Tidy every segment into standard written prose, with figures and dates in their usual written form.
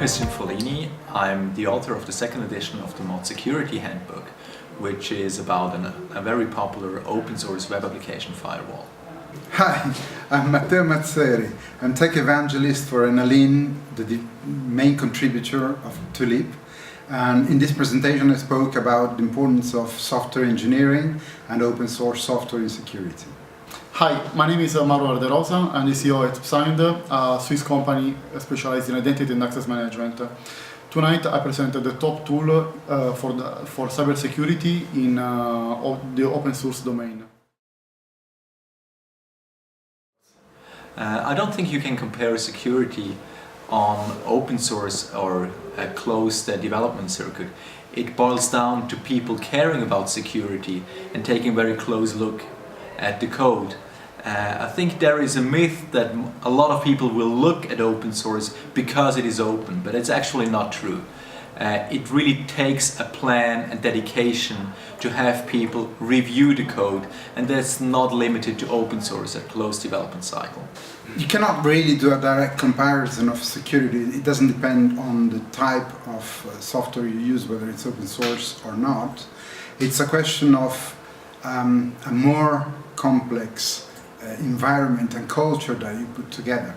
Mr. Folini. I'm the author of the second edition of the Mod-Security Handbook, which is about a very popular open source web application firewall. Hi, I'm Matteo Mazzeri. I'm tech evangelist for Enalin, the main contributor of Tulip. And in this presentation I spoke about the importance of software engineering and open source software in security. Hi, my name is Mauro Verderosa. I'm the CEO at Signed, a Swiss company specialized in identity and access management. Tonight I presented the top tool for cybersecurity in the open source domain. I don't think you can compare security on open source or a closed development circuit. It boils down to people caring about security and taking a very close look at the code. I think there is a myth that a lot of people will look at open source because it is open, but it's actually not true. It really takes a plan and dedication to have people review the code, and that's not limited to open source, a closed development cycle. You cannot really do a direct comparison of security. It doesn't depend on the type of software you use, whether it's open source or not. It's a question of a more complex environment and culture that you put together.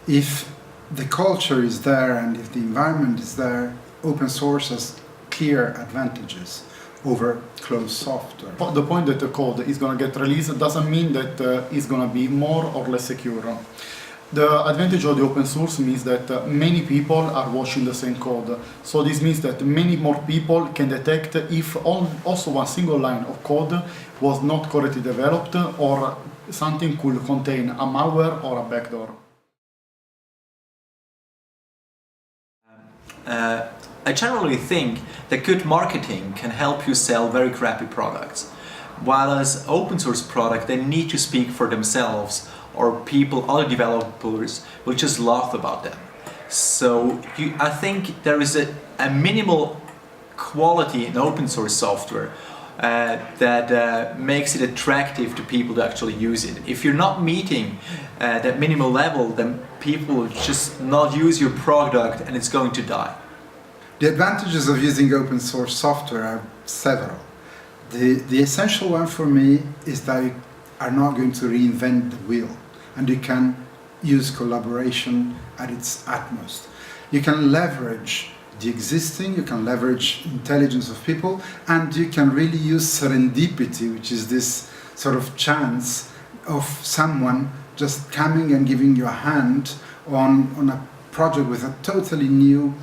If the culture is there and if the environment is there, open source has clear advantages over closed software. The point that the code is going to get released doesn't mean that it's going to be more or less secure. The advantage of the open source means that many people are watching the same code. So this means that many more people can detect if also one single line of code was not correctly developed or something could contain a malware or a backdoor. I generally think that good marketing can help you sell very crappy products, while as open source product they need to speak for themselves, or people, other developers will just laugh about them. So I think there is a minimal quality in open source software that makes it attractive to people to actually use it. If you're not meeting that minimal level, then people will just not use your product and it's going to die. The advantages of using open source software are several. The essential one for me is that you are not going to reinvent the wheel, and you can use collaboration at its utmost. You can leverage the existing, you can leverage intelligence of people, and you can really use serendipity, which is this sort of chance of someone just coming and giving you a hand on a project with a totally new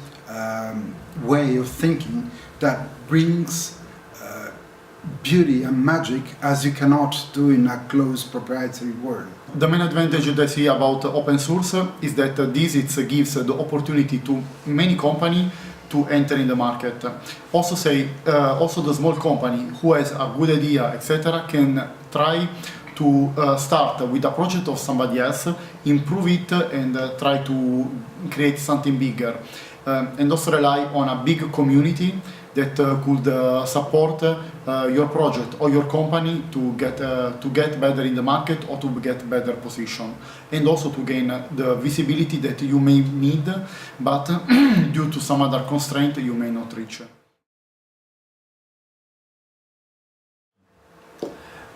way of thinking that brings beauty and magic as you cannot do in a closed proprietary world. The main advantage that I see about open source is that this gives the opportunity to many companies to enter in the market. Also the small company who has a good idea, etc., can try to start with a project of somebody else, improve it, and try to create something bigger. And also rely on a big community that could support your project or your company to get better in the market or to get better position, and also to gain the visibility that you may need, but due to some other constraint you may not reach.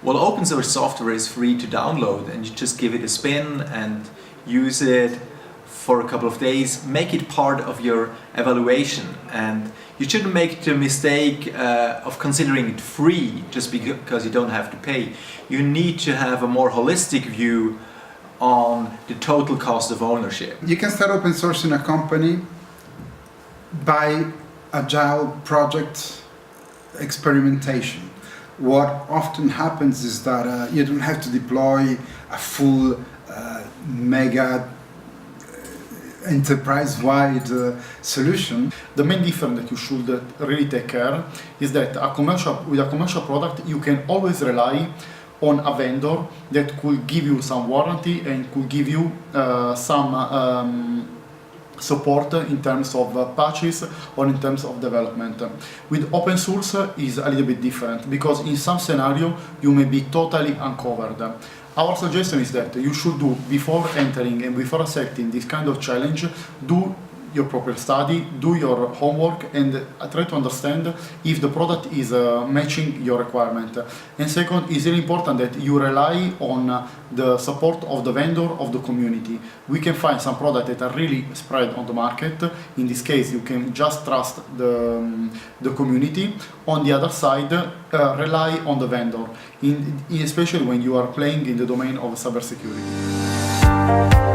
Well, open source software is free to download, and you just give it a spin and use it for a couple of days, make it part of your evaluation, and you shouldn't make the mistake of considering it free just because you don't have to pay. You need to have a more holistic view on the total cost of ownership. You can start open source in a company by agile project experimentation. What often happens is that you don't have to deploy a full mega enterprise-wide solution. The main difference that you should really take care is that with a commercial product you can always rely on a vendor that could give you some warranty and could give you some support in terms of patches or in terms of development. With open source is a little bit different, because in some scenario you may be totally uncovered. Our suggestion is that you should do, before entering and before accepting this kind of challenge, do your proper study, do your homework, and try to understand if the product is matching your requirement. And second, it's really important that you rely on the support of the vendor, of the community. We can find some products that are really spread on the market. In this case, you can just trust the community. On the other side, rely on the vendor, especially when you are playing in the domain of cybersecurity.